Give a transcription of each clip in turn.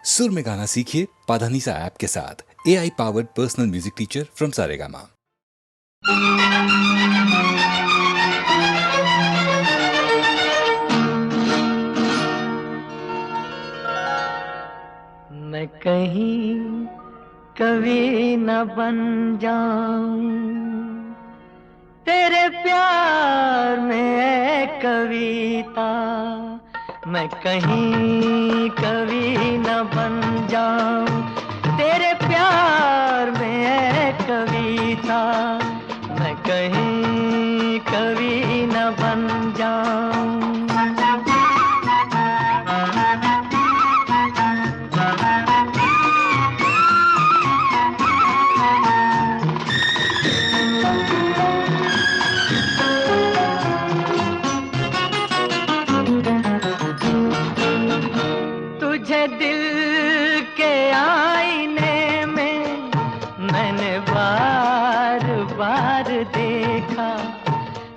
सुर में गाना सीखिए पाधानीसा ऐप के साथ। AI powered personal music teacher from Saregama. मैं कहीं कवि न बन जाऊं तेरे प्यार में है कविता। मैं कहीं कवि न बन जाऊं तेरे प्यार में है कविता। मैं कहीं कवि न बन जाऊं। तुझे दिल के आईने में मैंने बार बार देखा।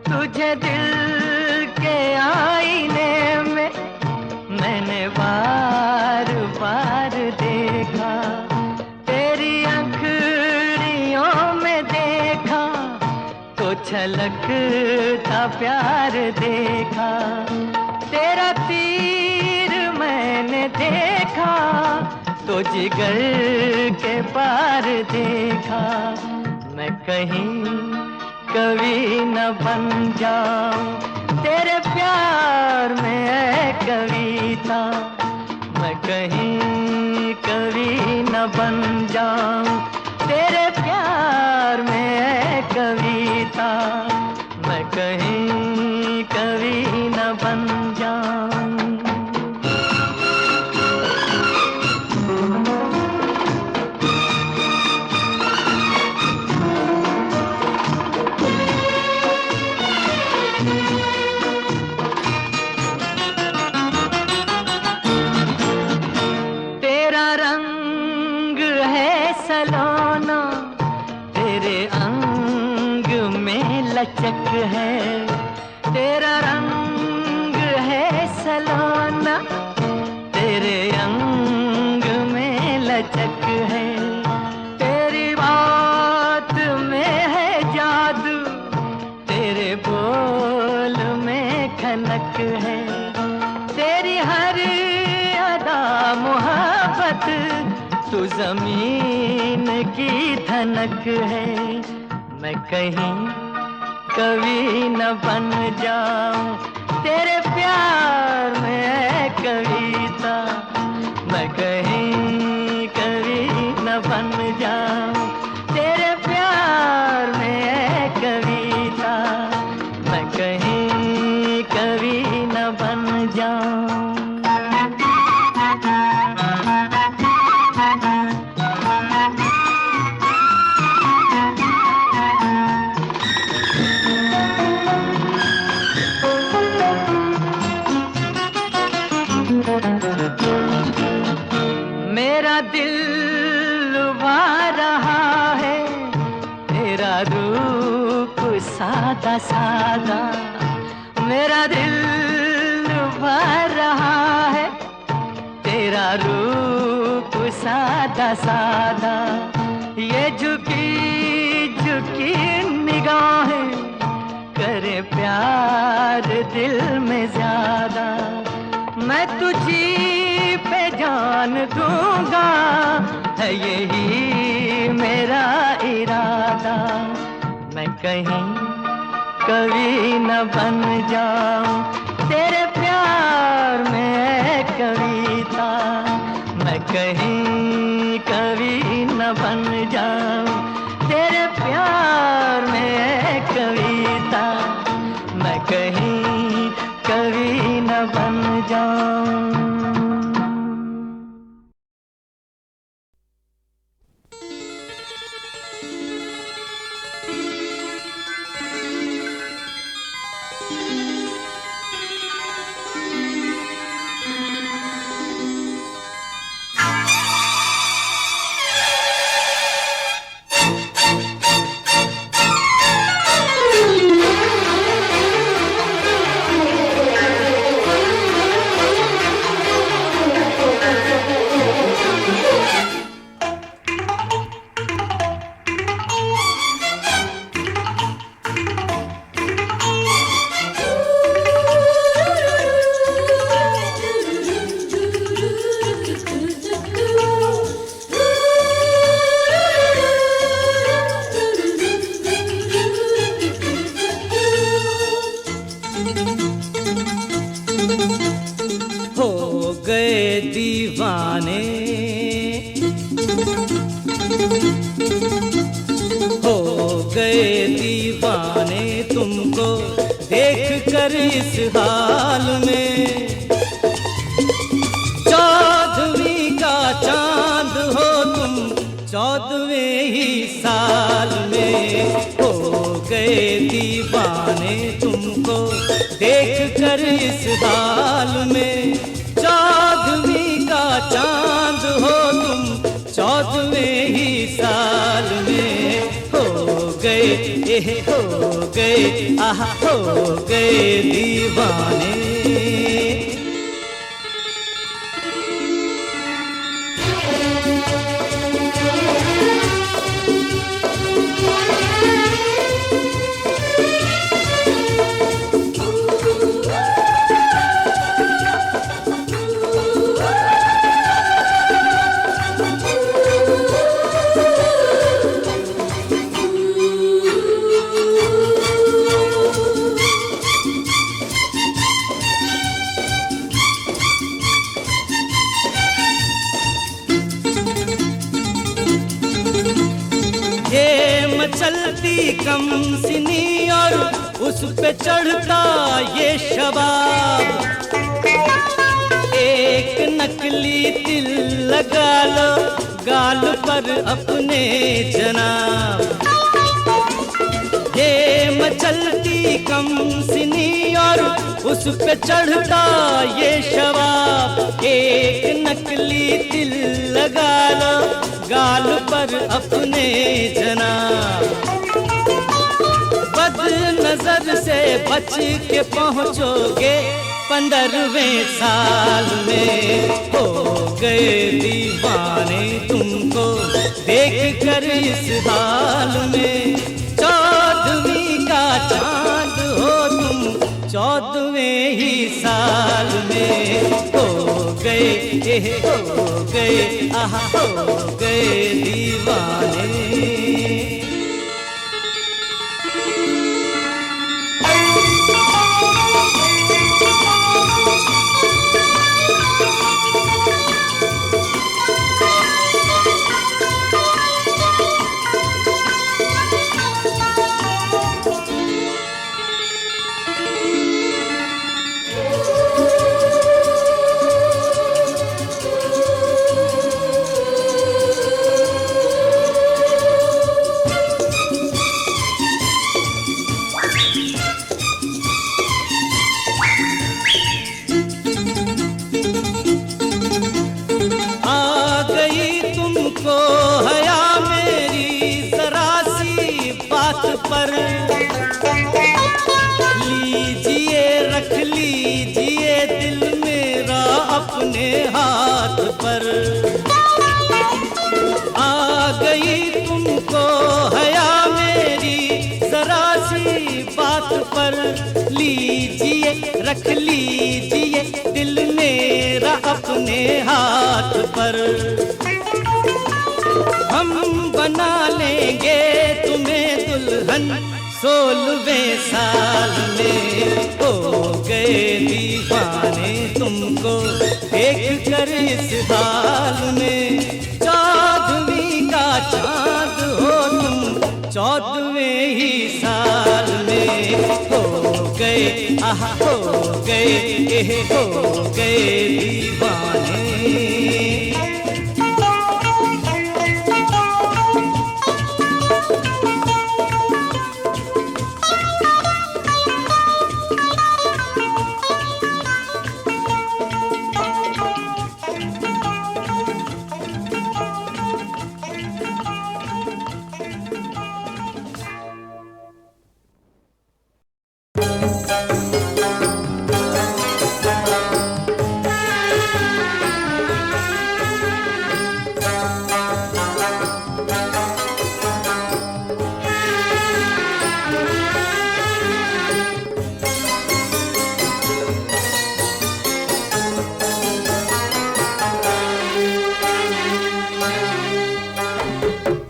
तुझे दिल के आईने में मैंने बार बार देखा। तेरी आँखों में देखा तो छलकता प्यार देखा। तेरा तीर मैंने देखा तो जिगर के पार देखा। मैं कहीं कवि न बन जाऊं तेरे प्यार में है कविता। मैं कहीं कवि न बन जाऊं तेरे प्यार में है कविता। मैं कहीं कवि न बन जाऊं। तेरा रंग है सलोना तेरे अंग में लचक है। तेरा रंग है सलोना तेरे अंग में लचक है। तेरी बात में है जादू तेरे बोल में खनक है। तेरी हर अदा मोहब्बत तू जमीन की धनक है। मैं कहीं कवि न बन जाऊं तेरे प्यार में है कविता। मैं कहीं कवि न बन जाऊं तेरे प्यार में है कविता। मैं कहीं कवि न बन जाऊं। मेरा दिल लुभा रहा है तेरा रूप सादा सादा। मेरा दिल लुभा रहा है तेरा रूप सादा सादा। ये झुकी झुकी निगाहें करे प्यार दिल में ज्यादा। मैं तुझी पे जान दूंगा है यही मेरा इरादा। मैं कहीं कवि न बन जाऊं तेरे प्यार में है कविता। मैं कहीं कवि न बन जाऊं तेरे प्यार में है कविता। मैं कहीं कवि न बन जाऊं। दीवाने, हो गए दीवाने तुमको देख कर इस हाल में। चौदहवीं का चांद हो तुम 14वें ही साल में, हो गए दीवाने तुमको देख कर इस हाल में। 14वीं का चांद हो तुम 14वें ही साल में, हो गए आहा हो गए दीवाने। चलती कम सिनी और उस पे चढ़ता ये शबाब, एक नकली तिल लगा लो गाल पर अपने जनाब। ये मचलती कम सिनी और उस पे चढ़ता ये शबाब, एक नकली तिल लगा लो गाल पर अपने जनाब। बद नजर से बच के पहुंचोगे 15वें साल में, हो गए दीवाने तुमको देख कर इस हाल में। 14वीं का चांद हो तुम 14वें ही साल में, हो गए आहा हो गए दीवाने। पर लीजिए रख लीजिए दिल मेरा अपने हाथ पर। आ गई तुमको हया मेरी जरा सी बात पर, लीजिए रख लीजिए दिल मेरा अपने हाथ पर। हम बना लेंगे तुम्हें दुल्हन 16वें साल में, हो गए दीवाने तुमको देख कर इस हाल में। 14वीं का चांद हो तुम 14वें ही साल में, हो गए आहा हो गए दीवाने।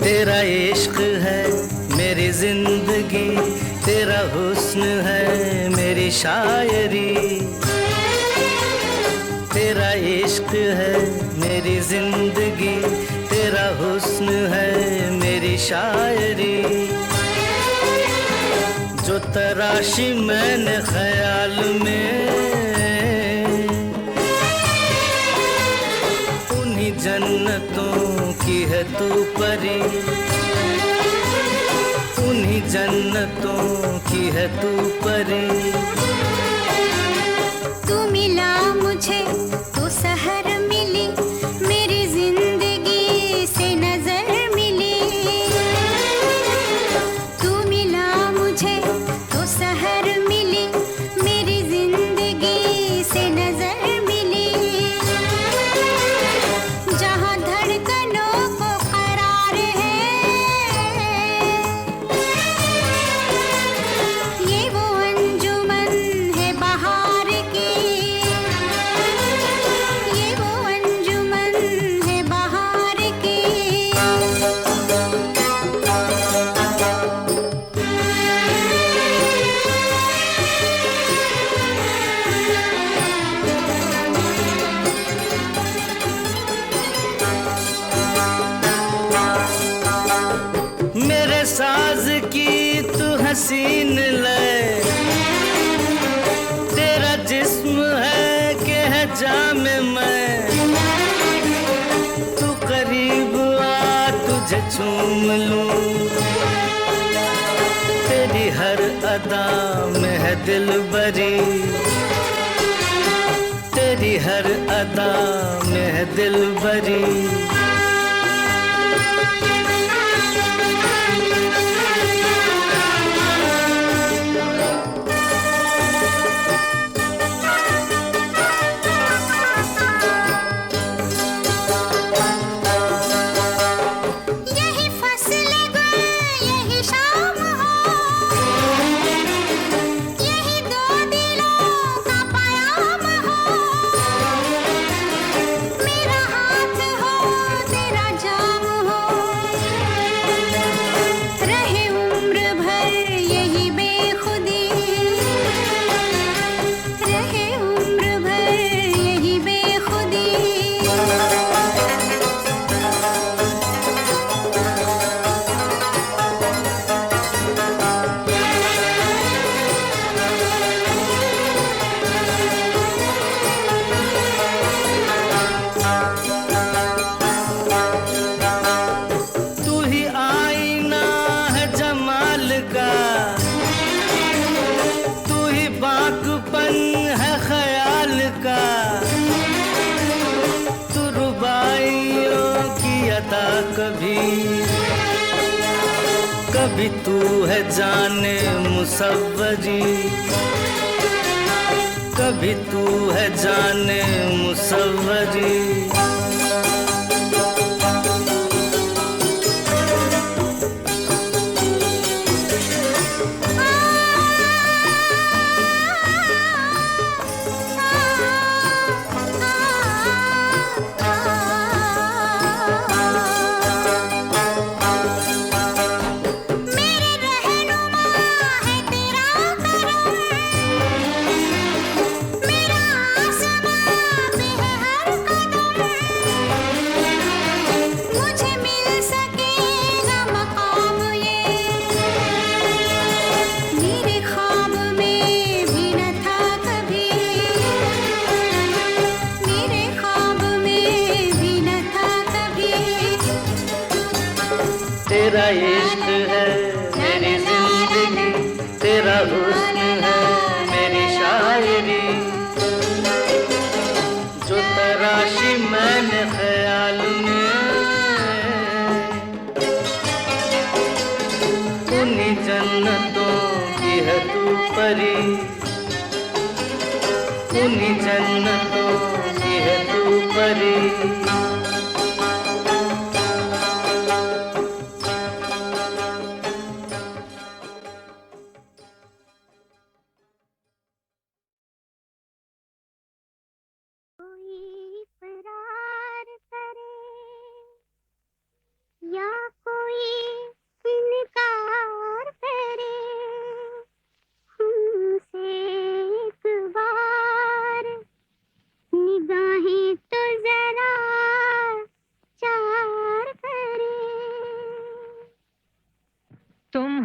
तेरा इश्क है मेरी जिंदगी, तेरा हुस्न है मेरी शायरी, तेरा इश्क है मेरी जिंदगी, तेरा हुस्न है मेरी शायरी। जो तराशी मैंने ख्याल में, उन्हीं जन्नतों की है तू परी, उन्हीं जन्नतों की है तू परी। तू मिला मुझे तो सहर मिली, मेरी जिंदगी से नजर मिली। तू मिला मुझे तो सहर मिली, मेरी जिंदगी से नजर मिली। जहाँ धड़कनों को करार है, ये वो अंजुमन है बहार की, ये वो अंजुमन है बहार की। मेरे साज की तू हसीन लय, तेरा जिस्म है कि है जाम मैं। तू करीब आ तुझे चूम लूं, तेरी हर अदा में है दिल बरी, तेरी हर अदा में है दिल बरी। यही फसले गुल यही शाम हो, यही दो दिलों का प्याम हो। मेरा हाथ हो तेरा जाम हो, रहे उम्र भर यही बेखुदी, रहे उम्र भर यही बेखुदी। तू ही आईना है जमाल का, तू ही बाकपन है ख्याल का। तू रुबाइयों की अदा कभी, कभी तू है जाने मुसव्वरी, कभी तू है जाने मुसव्वरी। मेरे रहनुमा है तेरा करम, मेरा आसमां पे है हर कदम। मुझे मिल सकेगा मकाम ये, मेरे ख्वाब में भी न था कभी, मेरे ख्वाब में भी न था कभी। तेरा इश्क है मेरी जिंदगी, तेरा हुस्न है मेरी शायरी। जो तराशी मैंने ख्याल में, उन्हीं जन्नतों की है तू परी, उन्हीं जन्नतों की है तू परी। कोई इकरार करे या कोई इनकार करे, हमसे एक बार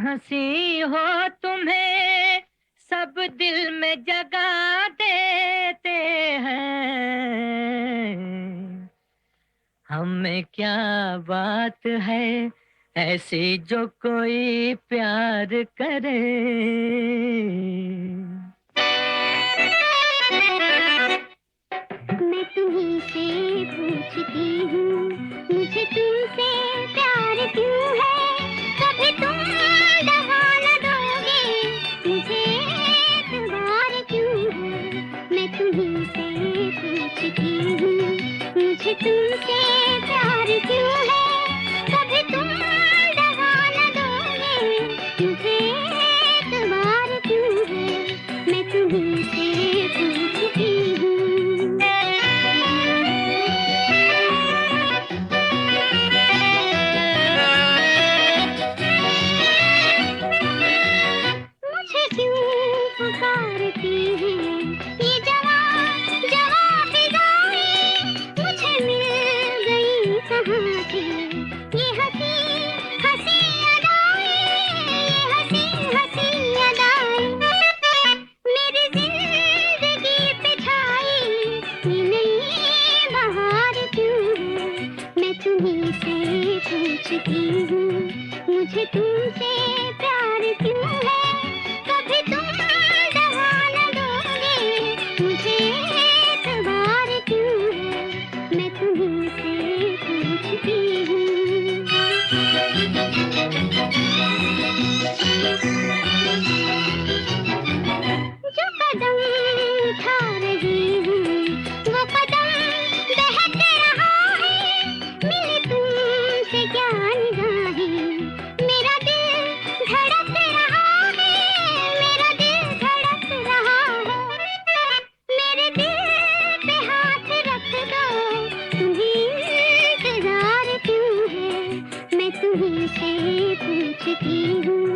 हंसी हो तुम्हें सब दिल में जगा देते हैं। हमें क्या बात है ऐसी जो कोई प्यार करे। मैं तुम्हीं से पूछती हूँ, मुझे तुमसे प्यार क्यों है? कभी तुम दगा न दोगे, मुझे एतबार क्यों है? मैं तुम्हीं से पूछती हूँ, मुझे तुमसे प्यार क्यों है? कभी तुम दगा न दोगे, मुझे एतबार क्यों है? मैं तुम्हीं से पूछती हूँ। मुझे क्यों पुकारती है ये जवां जवां फिजाएं? मुझे मिल गई कहाँ से ये हंसी हंसी अदाएं? ये हंसी हंसी अदाएं मेरी जिंदगी पे छाई ये नई बहार क्यों है? मैं तुम्हीं से पूछती हूँ, मुझे तुमसे प्यार क्यों है? कभी तुम दगा न दोगे, मुझे एतबार क्यों है? मैं तुम्हीं से पूछती हूँ। जो कदम उठा रही हूँ वो कदम बहक रहा है। मिली तुमसे क्या निगाहें, मेरा दिल धड़क रहा है। मेरा दिल धड़क रहा है। मेरे दिल पे हाथ रख दो, तुम्हें इंतजार क्यों है? मैं तुम्हीं से पूछती हूँ,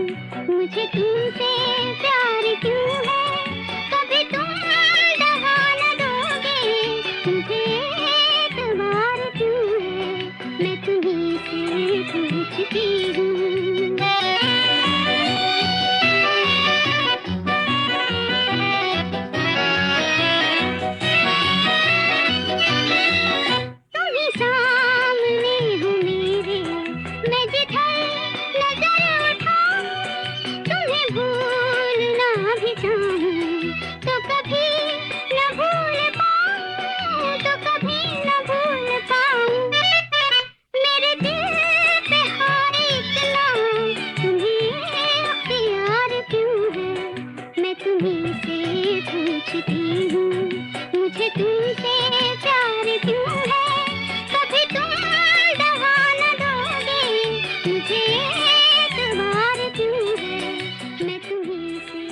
मुझे तुमसे प्यार क्यों है? कभी तुम दगा न दोगे, मुझे एतबार क्यों है? मैं तुम्हीं से पूछती हूँ। तुम ही सामने हो मेरे, मैं जिधर नजर उठाऊं, तुम्हें भूलना भी चाहूं तो कभी न भूल पाऊं, तो कभी न भूल पाऊं। मेरे दिल पे हाय इतना, तुम्हें इख्तियार क्यों है? मैं तुम्हीं से पूछती हूँ, मुझे तुमसे प्यार क्यों है? कभी तुम दगा न दोगे, मुझे एतबार क्यों है? मैं तुम्हीं से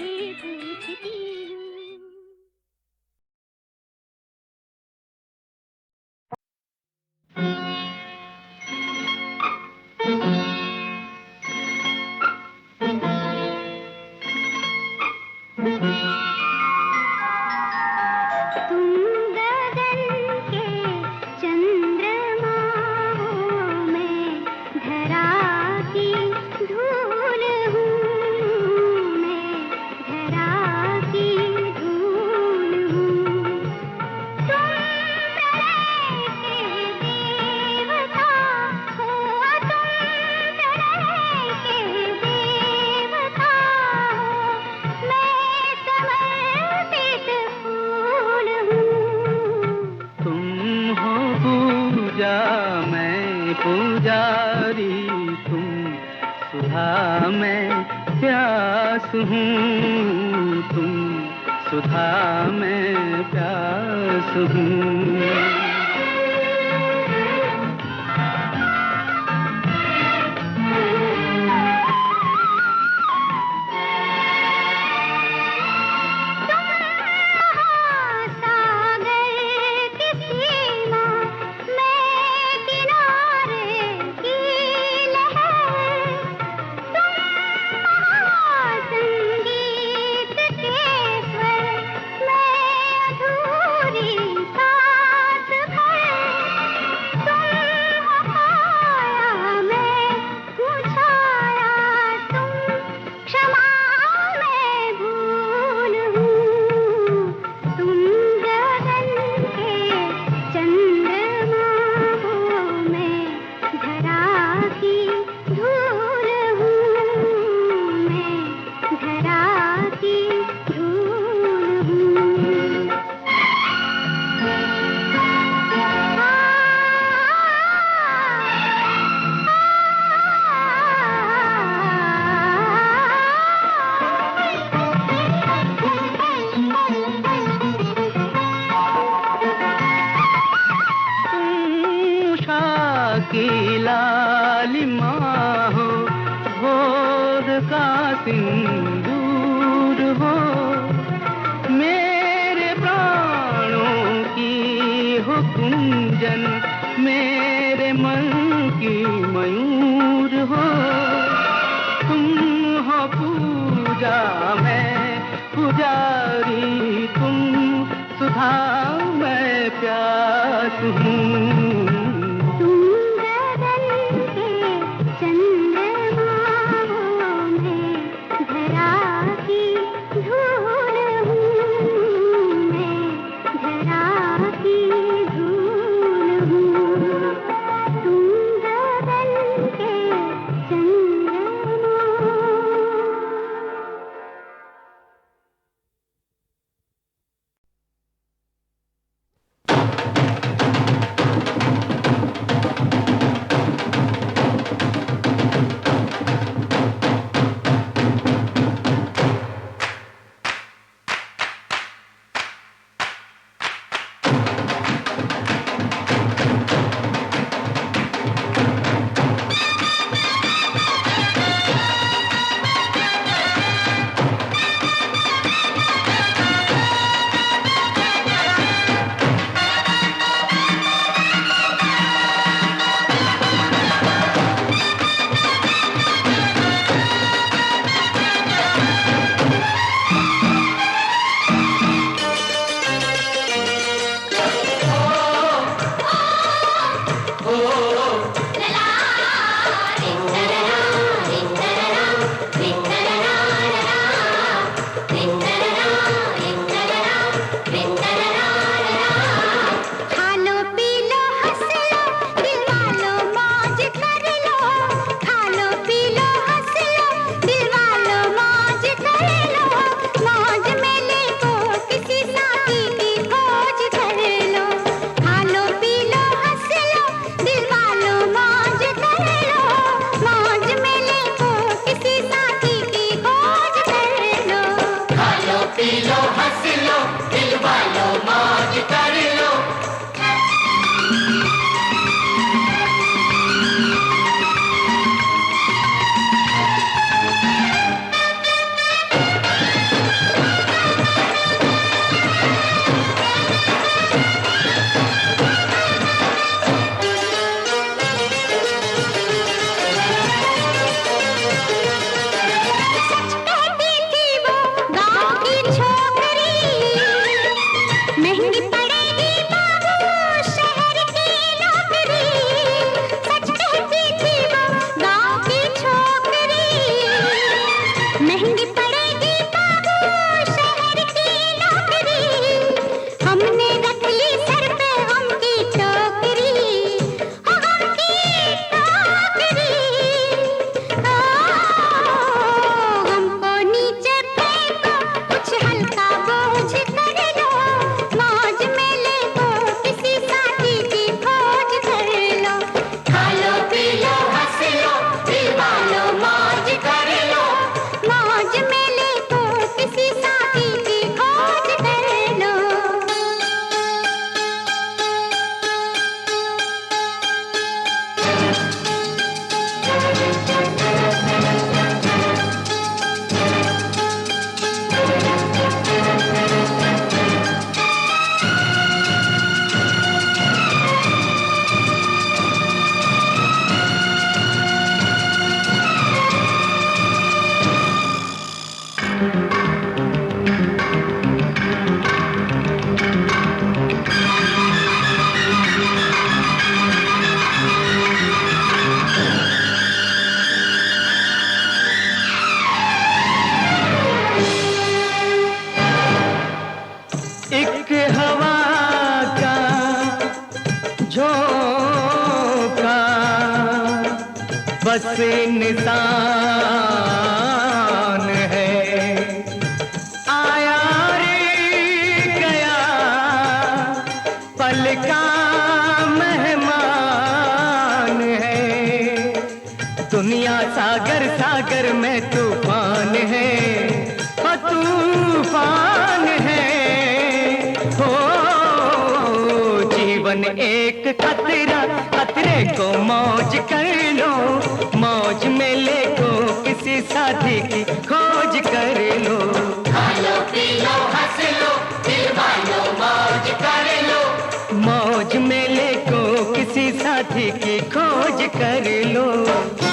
पूछती हूँ। तुम गगन के चंद्रमा हो, मैं धरा की धूल हूँ। मैं धरा की धूल हूँ। तुम प्रलय के देवता हो, तुम प्रलय के देवता हो। मैं समर्पित फूल हूँ। तुम हो पूजा मैं पुजारी, तुम सुधा मैं प्यास हूँ। तुम सुधा मैं प्यास हूँ। सागर की सीमा, मैं किनारे की लहर। तुम संगीत के स्वर, मैं अधूरी सांस की लालिमा हो, गोद का सिंदूर हो, मेरे प्राणों की हो कुंजन, मेरे मन की मयूर हो। तुम हो पूजा मैं पुजारी, तुम सुधा मैं प्यास हूँ। बस निशान है, आया रे गया पल का मेहमान है। दुनिया सागर सागर में तूफान है, तूफान है। हो जीवन एक खतरा, खतरे मेले को मौज कर लो, मौज मेले को किसी साथी की खोज कर लो। खा लो पी लो हंस लो दिल मानो मौज कर लो। मौज मेले को किसी साथी की खोज कर लो।